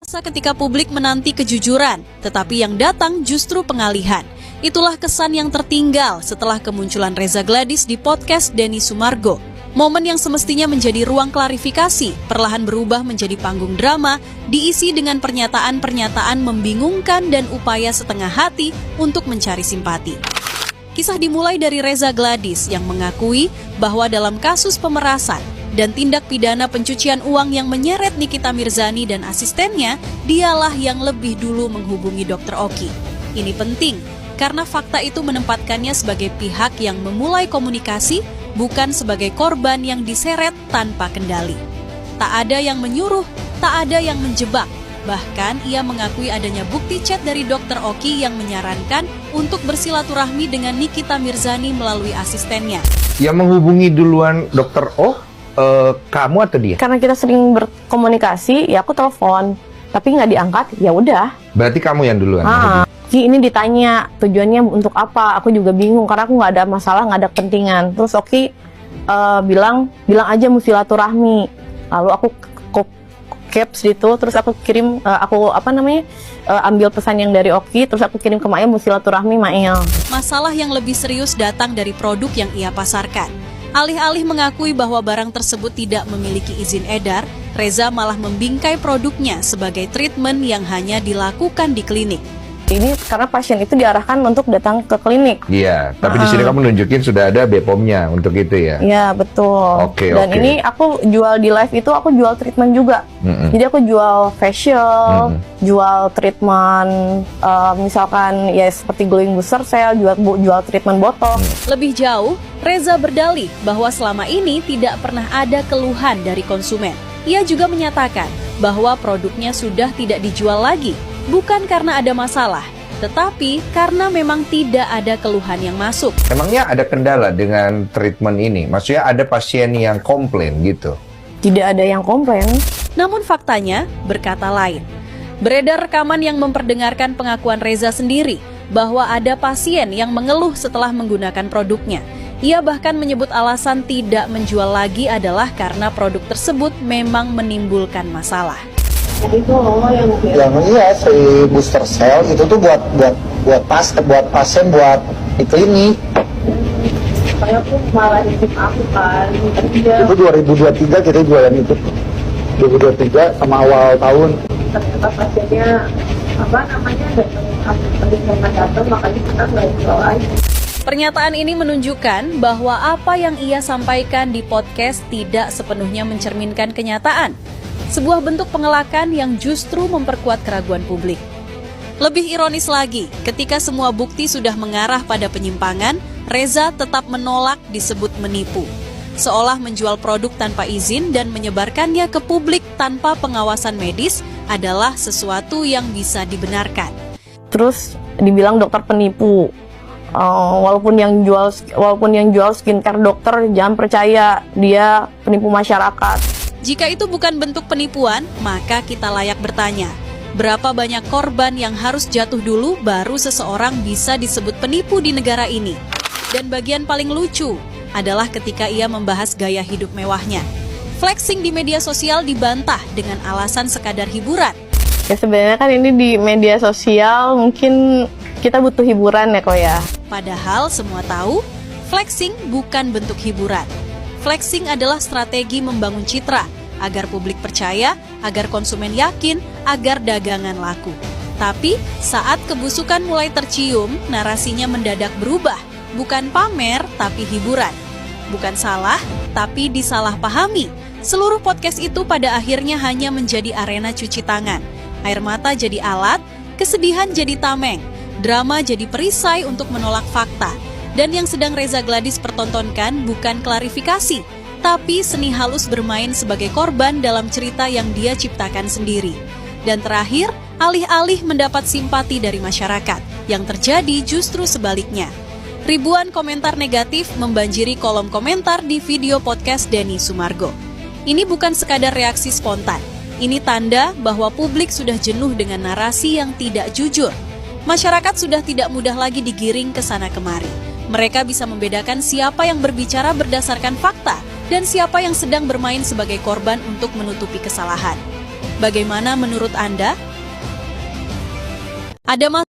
Ketika publik menanti kejujuran, tetapi yang datang justru pengalihan. Itulah kesan yang tertinggal setelah kemunculan Reza Gladys di podcast Denny Sumargo. Momen yang semestinya menjadi ruang klarifikasi, perlahan berubah menjadi panggung drama, diisi dengan pernyataan-pernyataan membingungkan dan upaya setengah hati untuk mencari simpati. Kisah dimulai dari Reza Gladys yang mengakui bahwa dalam kasus pemerasan dan tindak pidana pencucian uang yang menyeret Nikita Mirzani dan asistennya, dialah yang lebih dulu menghubungi Dr. Oki. Ini penting, karena fakta itu menempatkannya sebagai pihak yang memulai komunikasi, bukan sebagai korban yang diseret tanpa kendali. Tak ada yang menyuruh, tak ada yang menjebak. Bahkan ia mengakui adanya bukti chat dari Dr. Oki yang menyarankan untuk bersilaturahmi dengan Nikita Mirzani melalui asistennya. Yang menghubungi duluan Dr. O, kamu atau dia? Karena kita sering berkomunikasi, ya aku telepon, tapi nggak diangkat, ya udah. Berarti kamu yang duluan? Ki ini ditanya tujuannya untuk apa, aku juga bingung karena aku nggak ada masalah, nggak ada kepentingan. Terus Oki bilang aja mau silaturahmi. Lalu aku caps gitu, terus aku kirim, ambil pesan yang dari Oki, terus aku kirim ke Mael mau silaturahmi Mael. Masalah yang lebih serius datang dari produk yang ia pasarkan. Alih-alih mengakui bahwa barang tersebut tidak memiliki izin edar, Reza malah membingkai produknya sebagai treatment yang hanya dilakukan di klinik. Ini karena pasien itu diarahkan untuk datang ke klinik. Iya, tapi di sini kamu nunjukin sudah ada BPOM-nya untuk itu ya? Iya, betul. Dan ini aku jual di live itu, aku jual treatment juga. Jadi aku jual facial, jual treatment, misalkan ya seperti glowing booster cell, jual treatment botox. Lebih jauh, Reza berdalih bahwa selama ini tidak pernah ada keluhan dari konsumen. Ia juga menyatakan bahwa produknya sudah tidak dijual lagi. Bukan karena ada masalah, tetapi karena memang tidak ada keluhan yang masuk. Emangnya ada kendala dengan treatment ini? Maksudnya ada pasien yang komplain gitu? Tidak ada yang komplain. Namun faktanya berkata lain. Beredar rekaman yang memperdengarkan pengakuan Reza sendiri bahwa ada pasien yang mengeluh setelah menggunakan produknya. Ia bahkan menyebut alasan tidak menjual lagi adalah karena produk tersebut memang menimbulkan masalah. Itu yang iya si booster cell itu tuh buat pasien buat di klinik. Kayak aku malah ikut aku kan. Itu 2023 kita jualan itu. 2023 sama awal tahun. Ternyata pasiennya datang makanya kita nggak jual lagi. Pernyataan ini menunjukkan bahwa apa yang ia sampaikan di podcast tidak sepenuhnya mencerminkan kenyataan. Sebuah bentuk pengelakan yang justru memperkuat keraguan publik. Lebih ironis lagi, ketika semua bukti sudah mengarah pada penyimpangan, Reza tetap menolak disebut menipu. Seolah menjual produk tanpa izin dan menyebarkannya ke publik tanpa pengawasan medis adalah sesuatu yang bisa dibenarkan. Terus dibilang dokter penipu. Walaupun yang jual skincare dokter, jangan percaya, dia penipu masyarakat. Jika itu bukan bentuk penipuan, maka kita layak bertanya, berapa banyak korban yang harus jatuh dulu baru seseorang bisa disebut penipu di negara ini? Dan bagian paling lucu adalah ketika ia membahas gaya hidup mewahnya. Flexing di media sosial dibantah dengan alasan sekadar hiburan. Ya sebenarnya kan ini di media sosial mungkin kita butuh hiburan ya kok ya. Padahal semua tahu, flexing bukan bentuk hiburan. Flexing adalah strategi membangun citra, agar publik percaya, agar konsumen yakin, agar dagangan laku. Tapi, saat kebusukan mulai tercium, narasinya mendadak berubah. Bukan pamer, tapi hiburan. Bukan salah, tapi disalahpahami. Seluruh podcast itu pada akhirnya hanya menjadi arena cuci tangan. Air mata jadi alat, kesedihan jadi tameng, drama jadi perisai untuk menolak fakta. Dan yang sedang Reza Gladys pertontonkan bukan klarifikasi, tapi seni halus bermain sebagai korban dalam cerita yang dia ciptakan sendiri. Dan terakhir, alih-alih mendapat simpati dari masyarakat, yang terjadi justru sebaliknya. Ribuan komentar negatif membanjiri kolom komentar di video podcast Denny Sumargo. Ini bukan sekadar reaksi spontan. Ini tanda bahwa publik sudah jenuh dengan narasi yang tidak jujur. Masyarakat sudah tidak mudah lagi digiring ke sana kemari. Mereka bisa membedakan siapa yang berbicara berdasarkan fakta dan siapa yang sedang bermain sebagai korban untuk menutupi kesalahan. Bagaimana menurut Anda? Ada